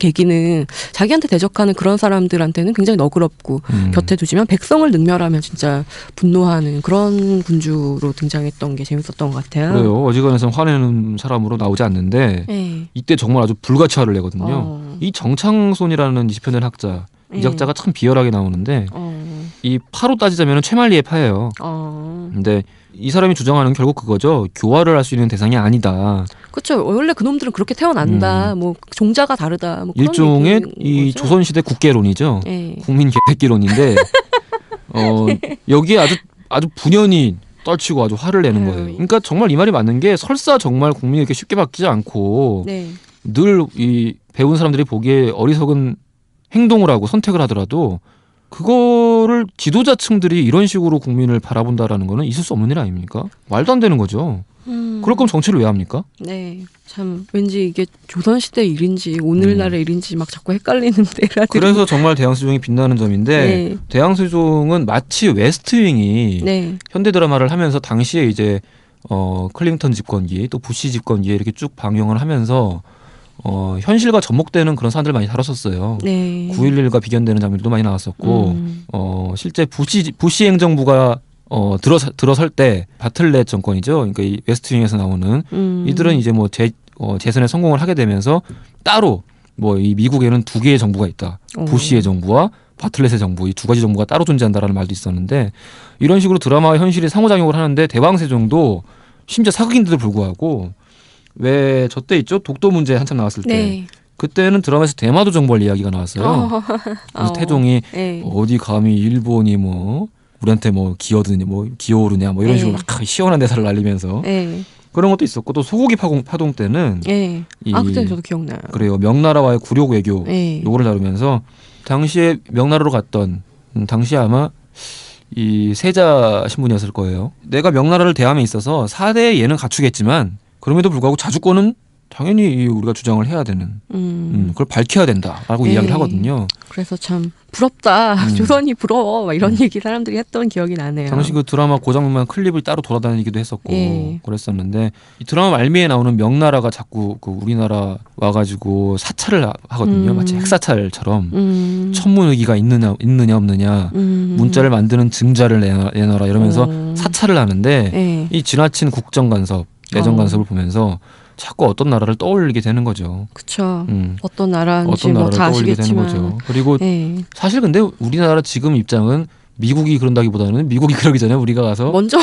대적하는 그런 사람들한테는 굉장히 너그럽고 곁에 두지만 백성을 능멸하면 진짜 분노하는 그런 군주로 등장했던 게 재밌었던 것 같아요. 그래요. 어지간해서 화내는 사람으로 나오지 않는데 네. 이때 정말 아주 불같이 화를 내거든요. 이 정창손이라는 20편 된 학자 이 작자가 참 비열하게 나오는데 이 파로 따지자면 최말리의 파예요. 근데 이 사람이 주장하는 결국 그거죠. 교화를 할 수 있는 대상이 아니다. 그렇죠. 원래 그놈들은 그렇게 태어난다. 종자가 다르다. 그런 일종의 이 조선시대 국계론이죠. 네. 국민 개새끼론인데 여기에 아주 분연히 떨치고 아주 화를 내는 거예요. 그러니까 정말 이 말이 맞는 게 설사 정말 국민이 이렇게 쉽게 바뀌지 않고 네. 늘 이 배운 사람들이 보기에 어리석은 행동을 하고 선택을 하더라도 그거를 지도자층들이 이런 식으로 국민을 바라본다라는 거는 있을 수 없는 일 아닙니까? 말도 안 되는 거죠. 그럴 거면 정치를 왜 합니까? 네, 참 왠지 이게 조선시대 일인지 오늘날의 일인지 막 자꾸 헷갈리는데. 그래서 정말 대왕세종이 빛나는 점인데 네. 대왕세종은 마치 웨스트윙이 네. 현대 드라마를 하면서 당시에 이제 클링턴 집권기 또 부시 집권기에 이렇게 쭉 방영을 하면서 현실과 접목되는 그런 사안들 많이 다뤘었어요. 네. 9.11과 비견되는 장면도 많이 나왔었고 실제 부시 행정부가 들어설 때 바틀렛 정권이죠. 그러니까 이 웨스트윙에서 나오는 이들은 이제 재선에 성공을 하게 되면서 따로 이 미국에는 두 개의 정부가 있다. 부시의 정부와 바틀렛의 정부 이 두 가지 정부가 따로 존재한다라는 말도 있었는데 이런 식으로 드라마와 현실이 상호작용을 하는데 대왕세종도 심지어 사극인데도 불구하고 왜 저때 있죠? 독도 문제 한참 나왔을 때 네. 그때는 드라마에서 대마도 정벌 이야기가 나왔어요. 그래서 태종이 네. 어디 감히 일본이 우리한테 기어오르냐 이런 식으로 막 시원한 대사를 날리면서 네. 그런 것도 있었고 또 소고기 파동 때는 예. 그때 저도 기억나요. 그래요. 명나라와의 굴욕 외교 예. 요거를 다루면서 당시에 명나라로 갔던 당시에 아마 이 세자 신분이었을 거예요. 내가 명나라를 대함에 있어서 4대의 예는 갖추겠지만 그럼에도 불구하고 자주권은 당연히 우리가 주장을 해야 되는 그걸 밝혀야 된다라고 이야기를 하거든요. 그래서 참 부럽다. 조선이 부러워. 막 이런 얘기 사람들이 했던 기억이 나네요. 당시 그 드라마 고장만 클립을 따로 돌아다니기도 했었고 그랬었는데 이 드라마 말미에 나오는 명나라가 자꾸 그 우리나라 와가지고 사찰을 하거든요. 마치 핵사찰처럼 천문의기가 있느냐 없느냐 문자를 만드는 증자를 내놔라 이러면서 사찰을 하는데 이 지나친 국정간섭 내정간섭을 보면서 자꾸 어떤 나라를 떠올리게 되는 거죠. 그렇죠. 어떤 나라인지 뭐 다 아시겠지만. 되는 거죠. 그리고 사실 근데 우리나라 지금 입장은 미국이 그런다기보다는 미국이 그러기 전에 우리가 가서 먼저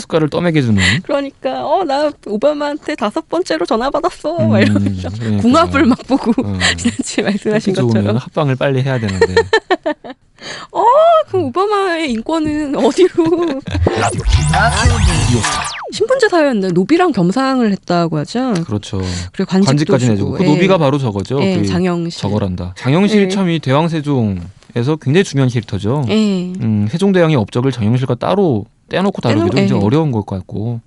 숟갈을 떠먹여주는. 그러니까 나 오바마한테 5번째로 전화 받았어. 막 이러면서 그러니까. 궁합을 막 보고 지난주에 말씀하신 것처럼 합방을 빨리 해야 되는데. 그럼 오바마의 인권은 어디로? 신분제 사회였는데 노비랑 겸상을 했다고 하죠. 그렇죠. 그리고 관직까지 내주고 그 노비가 바로 저거죠. 그 장영실. 저거란다. 장영실이 참 이 대왕세종에서 굉장히 중요한 캐릭터죠. 세종대왕의 업적을 장영실과 따로 떼놓고 다루기도 굉장히 어려운 것 같고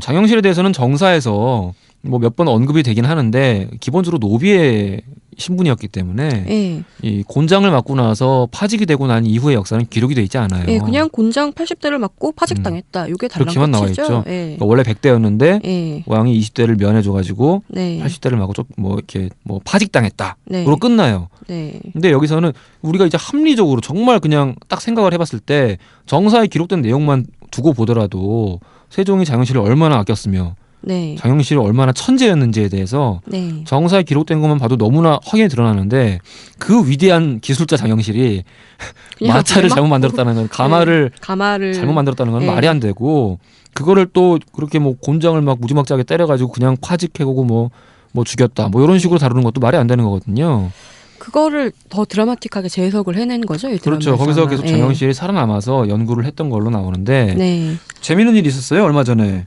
장영실에 대해서는 정사에서 뭐 몇 번 언급이 되긴 하는데 기본적으로 노비의 신분이었기 때문에 이 곤장을 맞고 나서 파직이 되고 난 이후의 역사는 기록이 돼 있지 않아요. 그냥 곤장 80대를 맞고 파직당했다. 이게 달랑 그렇게만 나와 있죠. 그러니까 원래 100대였는데 왕이 20대를 면해줘가지고 80대를 맞고 좀 뭐 이렇게 뭐 파직당했다. 그로 끝나요. 근데 여기서는 우리가 이제 합리적으로 정말 그냥 딱 생각을 해봤을 때 정사에 기록된 내용만 두고 보더라도 세종이 장영실을 얼마나 아꼈으며 장영실이 얼마나 천재였는지에 대해서 정사에 기록된 것만 봐도 너무나 확연히 드러나는데 그 위대한 기술자 장영실이 마차를 잘못 만들었다는 건 가마를 잘못 만들었다는 건 말이 안 되고 그거를 또 그렇게 뭐 곤장을 막 무지막지하게 때려가지고 그냥 파직해오고 뭐 죽였다 뭐 이런 식으로 다루는 것도 말이 안 되는 거거든요. 그거를 더 드라마틱하게 재해석을 해낸 거죠. 이 그렇죠. 거기서 계속 장영실이 살아남아서 연구를 했던 걸로 나오는데 재미있는 일이 있었어요. 얼마 전에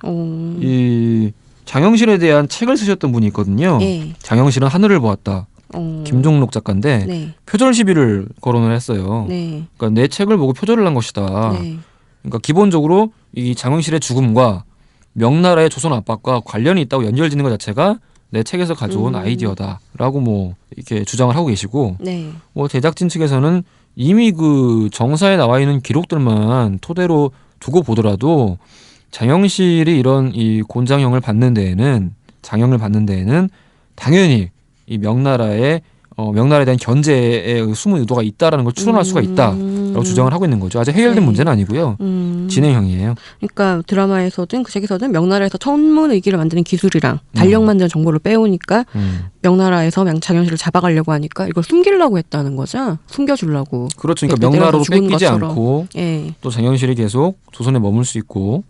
이 장영실에 대한 책을 쓰셨던 분이 있거든요. 장영실은 하늘을 보았다. 김종록 작가인데 표절 시비를 거론을 했어요. 그러니까 내 책을 보고 표절을 한 것이다. 그러니까 기본적으로 이 장영실의 죽음과 명나라의 조선 압박과 관련이 있다고 연결짓는 것 자체가 내 책에서 가져온 아이디어다라고 뭐 이렇게 주장을 하고 계시고 뭐 제작진 측에서는 이미 그 정사에 나와 있는 기록들만 토대로 두고 보더라도 장영실이 이런 이 곤장형을 받는 데에는 당연히 이 명나라에 대한 견제의 숨은 의도가 있다라는 걸 추론할 수가 있다라고 주장을 하고 있는 거죠. 아직 해결된 문제는 아니고요. 진행형이에요. 그러니까 드라마에서든 그 책에서든 명나라에서 천문의기를 만드는 기술이랑 달력 만드는 정보를 빼오니까 명나라에서 장영실을 잡아가려고 하니까 이걸 숨기려고 했다는 거죠. 숨겨주려고. 그렇죠. 그러니까 명나라로 뺏기지 않고 또 장영실이 계속 조선에 머물 수 있고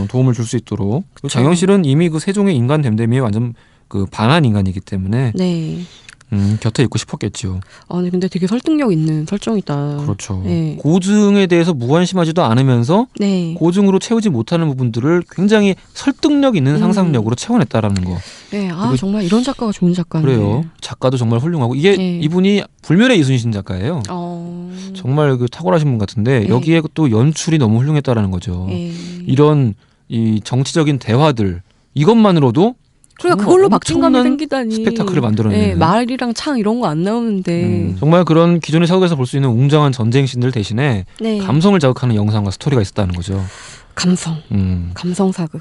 도움을 줄 수 있도록. 그렇죠. 장영실은 이미 그 세종의 인간 됨됨이에 완전 그 반한 인간이기 때문에 곁에 있고 싶었겠죠. 근데 되게 설득력 있는 설정이다. 그렇죠. 고증에 대해서 무관심하지도 않으면서 고증으로 채우지 못하는 부분들을 굉장히 설득력 있는 상상력으로 채워냈다라는 거. 정말 이런 작가가 좋은 작가인데. 그래요. 작가도 정말 훌륭하고 이게 이분이 불멸의 이순신 작가예요. 정말 그 탁월하신 분 같은데 여기에 또 연출이 너무 훌륭했다라는 거죠. 이런 이 정치적인 대화들 이것만으로도 그러니까 그걸로 박진감이 생기다니. 스펙타클을 만들어내는. 말이랑 창 이런 거 안 나오는데. 정말 그런 기존의 사극에서 볼 수 있는 웅장한 전쟁신들 대신에 감성을 자극하는 영상과 스토리가 있었다는 거죠. 감성 사극.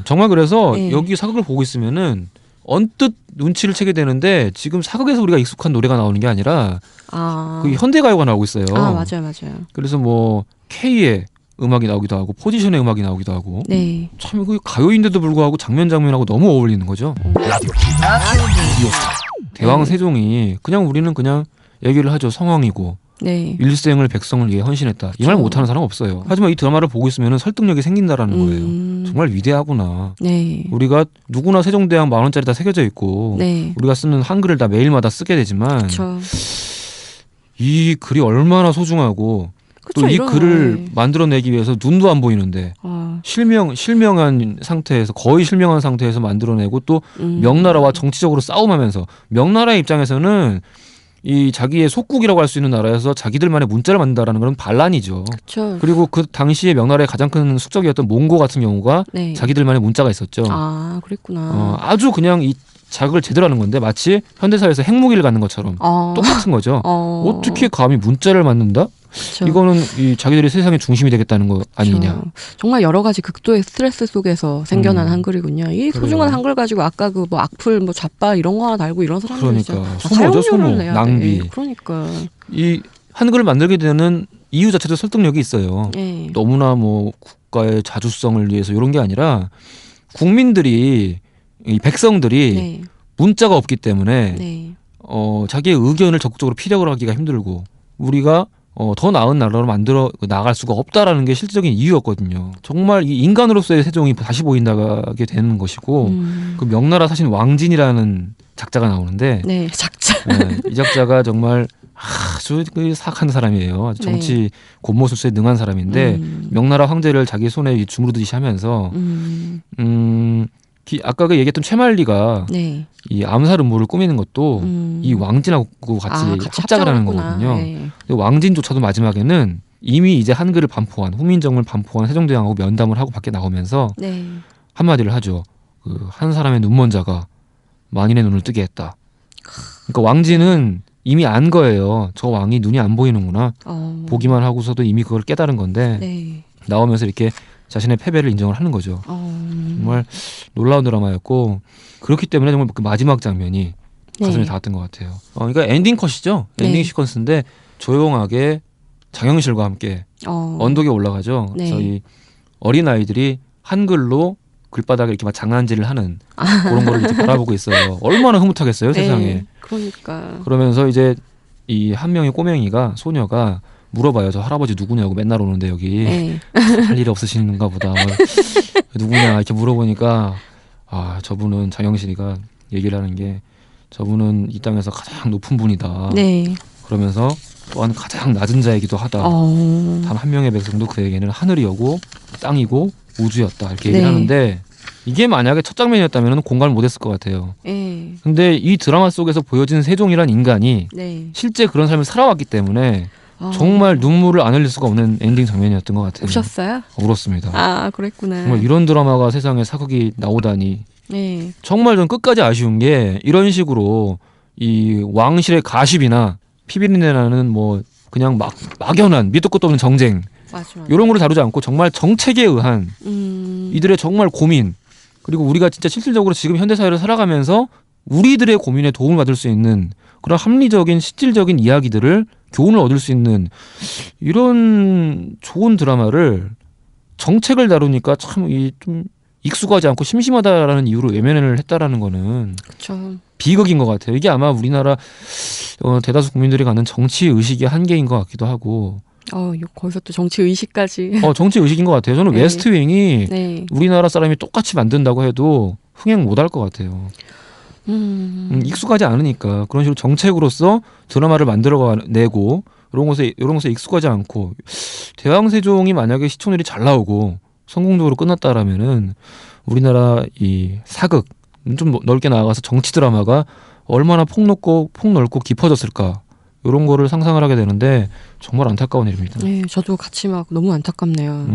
정말 그래서 여기 사극을 보고 있으면은 언뜻 눈치를 채게 되는데 지금 사극에서 우리가 익숙한 노래가 나오는 게 아니라 그 현대가요가 나오고 있어요. 맞아요. 그래서 뭐 K의 음악이 나오기도 하고 포지션의 음악이 나오기도 하고 참 그 가요인데도 불구하고 장면하고 너무 어울리는 거죠. 대왕 세종이 우리는 그냥 얘기를 하죠. 성왕이고 일생을 백성을 위해 헌신했다. 이 말 못하는 사람 없어요. 하지만 이 드라마를 보고 있으면 설득력이 생긴다라는 거예요. 정말 위대하구나. 우리가 누구나 세종대왕 10,000원짜리 다 새겨져 있고 우리가 쓰는 한글을 다 매일마다 쓰게 되지만 이 글이 얼마나 소중하고 또 이 글을 만들어내기 위해서 눈도 안 보이는데 실명한 상태에서 거의 실명한 상태에서 만들어내고 또 명나라와 정치적으로 싸움하면서 명나라의 입장에서는 이 자기의 속국이라고 할 수 있는 나라에서 자기들만의 문자를 만든다라는 건 반란이죠. 그쵸. 그리고 그 당시에 명나라의 가장 큰 숙적이었던 몽고 같은 경우가 네. 자기들만의 문자가 있었죠. 아, 그랬구나. 아주 그냥 이 자극을 제대로 하는 건데 마치 현대사회에서 핵무기를 갖는 것처럼 똑같은 거죠. 어떻게 감히 문자를 만든다? 그쵸. 이거는 이 자기들이 세상의 중심이 되겠다는 거 아니냐. 그쵸. 정말 여러 가지 극도의 스트레스 속에서 생겨난 한글이군요. 이 소중한 한글 가지고 아까 그 뭐 악플, 뭐 잡바 이런 거 하나 달고 이런 사람들 그러니까 소모죠, 소모, 낭비. 네, 그러니까 이 한글을 만들게 되는 이유 자체도 설득력이 있어요. 네. 너무나 뭐 국가의 자주성을 위해서 이런 게 아니라 국민들이 이 백성들이 네. 문자가 없기 때문에 네. 자기의 의견을 적극적으로 피력을 하기가 힘들고 우리가 더 나은 나라로 만들어 나갈 수가 없다라는 게 실질적인 이유였거든요. 정말 이 인간으로서의 세종이 다시 보인다게 되는 것이고 그 명나라 사신 왕진이라는 작자가 나오는데 네, 작자. 네, 이 작자가 정말 아주 사악한 사람이에요. 아주 정치 네. 곤모술수에 능한 사람인데 명나라 황제를 자기 손에 주무르듯이 하면서 아까 그 얘기했던 최만리가 네. 이 암살 음모를 꾸미는 것도 이 왕진하고 같이 합작을 하는 거거든요. 네. 왕진조차도 마지막에는 이미 이제 한글을 반포한 후민정을 반포한 세종대왕하고 면담을 하고 밖에 나오면서 네. 한마디를 하죠. 그 한 사람의 눈먼자가 만인의 눈을 뜨게 했다. 그러니까 왕진은 이미 안 거예요. 저 왕이 눈이 안 보이는구나. 보기만 하고서도 이미 그걸 깨달은 건데 네. 나오면서 이렇게 자신의 패배를 인정을 하는 거죠. 정말 놀라운 드라마였고 그렇기 때문에 정말 그 마지막 장면이 가슴에 네. 닿았던 것 같아요. 그러니까 엔딩 컷이죠. 엔딩 네. 시퀀스인데 조용하게 장영실과 함께 언덕에 올라가죠. 네. 그래서 이 어린 아이들이 한글로 글바닥에 이렇게 막 장난질을 하는 그런 거를 이렇게 바라보고 있어요. 얼마나 흐뭇하겠어요, 네. 세상에. 그러니까. 그러면서 이제 이 한 명의 꼬맹이가 소녀가 물어봐요. 저 할아버지 누구냐고 맨날 오는데 여기 네. 할 일 없으신가 보다. 누구냐 이렇게 물어보니까 저분은 장영실이가 얘기를 하는 게 저분은 이 땅에서 가장 높은 분이다. 네. 그러면서 또한 가장 낮은 자이기도 하다. 단 한 명의 백성도 그에게는 하늘이었고 땅이고 우주였다. 이렇게 얘기를 네. 하는데 이게 만약에 첫 장면이었다면 공감을 못했을 것 같아요. 근데 이 드라마 속에서 보여진 세종이란 인간이 네. 실제 그런 삶을 살아왔기 때문에 정말 눈물을 안 흘릴 수가 없는 엔딩 장면이었던 것 같아요. 우셨어요? 울었습니다. 그랬구나. 정말 이런 드라마가 세상에 사극이 나오다니. 네. 정말 전 끝까지 아쉬운 게 이런 식으로 이 왕실의 가십이나 피비린내 나는 뭐 그냥 막연한 밑도 끝도 없는 정쟁 맞아. 이런 거를 다루지 않고 정말 정책에 의한 이들의 정말 고민 그리고 우리가 진짜 실질적으로 지금 현대사회를 살아가면서 우리들의 고민에 도움을 받을 수 있는 그런 합리적인 실질적인 이야기들을 교훈을 얻을 수 있는 이런 좋은 드라마를 정책을 다루니까 참 좀 익숙하지 않고 심심하다라는 이유로 외면을 했다라는 거는 그쵸. 비극인 것 같아요. 이게 아마 우리나라 대다수 국민들이 갖는 정치 의식의 한계인 것 같기도 하고. 거기서 또 정치 의식까지. 정치 의식인 것 같아요. 저는 네. 웨스트윙이 네. 우리나라 사람이 똑같이 만든다고 해도 흥행 못할 것 같아요. 익숙하지 않으니까 그런 식으로 정책으로서 드라마를 만들어내고 이런 것에 익숙하지 않고 대왕세종이 만약에 시청률이 잘 나오고 성공적으로 끝났다라면은 우리나라 이 사극 좀 넓게 나아가서 정치 드라마가 얼마나 폭넓고 깊어졌을까 이런 거를 상상을 하게 되는데 정말 안타까운 일입니다. 네, 저도 같이 막 너무 안타깝네요.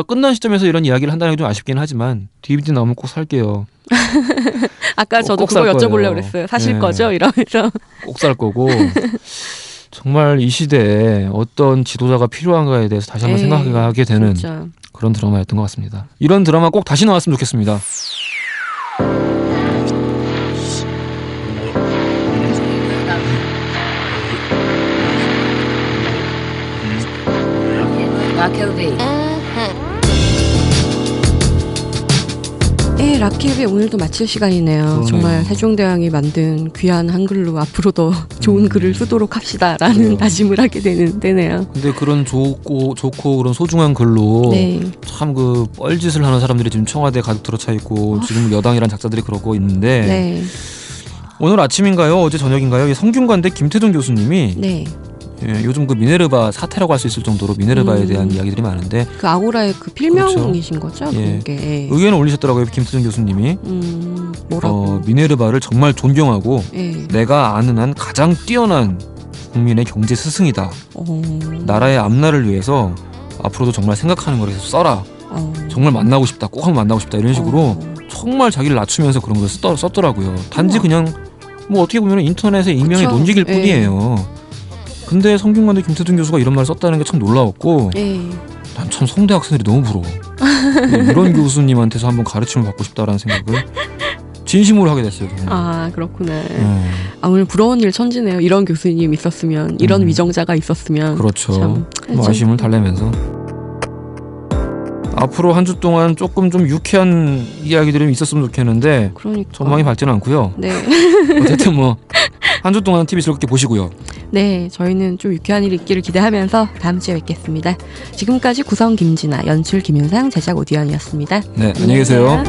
끝난 시점에서 이런 이야기를 한다는 게 좀 아쉽긴 하지만 DVD 나오면 꼭 살게요. 아까 저도 그거 여쭤보려고 그랬어요. 사실 거죠? 이러면서. 꼭 살 거고 정말 이 시대에 어떤 지도자가 필요한가에 대해서 다시 한번 생각하게 되는 진짜. 그런 드라마였던 것 같습니다. 이런 드라마 꼭 다시 나왔으면 좋겠습니다. 락킬비 오늘도 마칠 시간이네요. 그러네요. 정말 세종대왕이 만든 귀한 한글로 앞으로도 좋은 글을 쓰도록 합시다라는 다짐을 하게 되는 때네요. 근데 그런 좋고 그런 소중한 글로 네. 참 그 뻘짓을 하는 사람들이 지금 청와대에 가득 들어차 있고 지금 여당이란 작자들이 그러고 있는데 네. 오늘 아침인가요? 어제 저녁인가요? 성균관대 김태종 교수님이 네. 예, 요즘 그 미네르바 사태라고 할 수 있을 정도로 미네르바에 대한 이야기들이 많은데 그 아고라의 그 필명이신 거죠? 예. 그게. 의견을 올리셨더라고요. 김태준 교수님이. 뭐라고? 미네르바를 정말 존경하고 예. 내가 아는 한 가장 뛰어난 국민의 경제 스승이다. 나라의 앞날을 위해서 앞으로도 정말 생각하는 걸 계속 써라. 정말 만나고 싶다. 꼭 한번 만나고 싶다. 이런 식으로 정말 자기를 낮추면서 그런 걸 썼더라고요. 단지 그냥 뭐 어떻게 보면 인터넷의 익명의 그쵸? 논지일 뿐이에요. 근데 성균관대 김태준 교수가 이런 말을 썼다는 게 참 놀라웠고 난 참 성대 학생들이 너무 부러워. 이런 교수님한테서 한번 가르침을 받고 싶다라는 생각을 진심으로 하게 됐어요. 저는. 아 그렇구나. 오늘 부러운 일 천지네요. 이런 교수님 있었으면, 이런 위정자가 있었으면. 그렇죠. 참, 뭐 아쉬움을 달래면서 앞으로 한 주 동안 조금 좀 유쾌한 이야기들이 있었으면 좋겠는데 그러니까. 전망이 밝지는 않고요. 네. 어쨌든 뭐 한 주 동안 TV 즐겁게 보시고요. 네, 저희는 좀 유쾌한 일이 있기를 기대하면서 다음 주에 뵙겠습니다. 지금까지 구성 김진아, 연출 김윤상, 제작 오디언이었습니다. 네, 안녕히 계세요.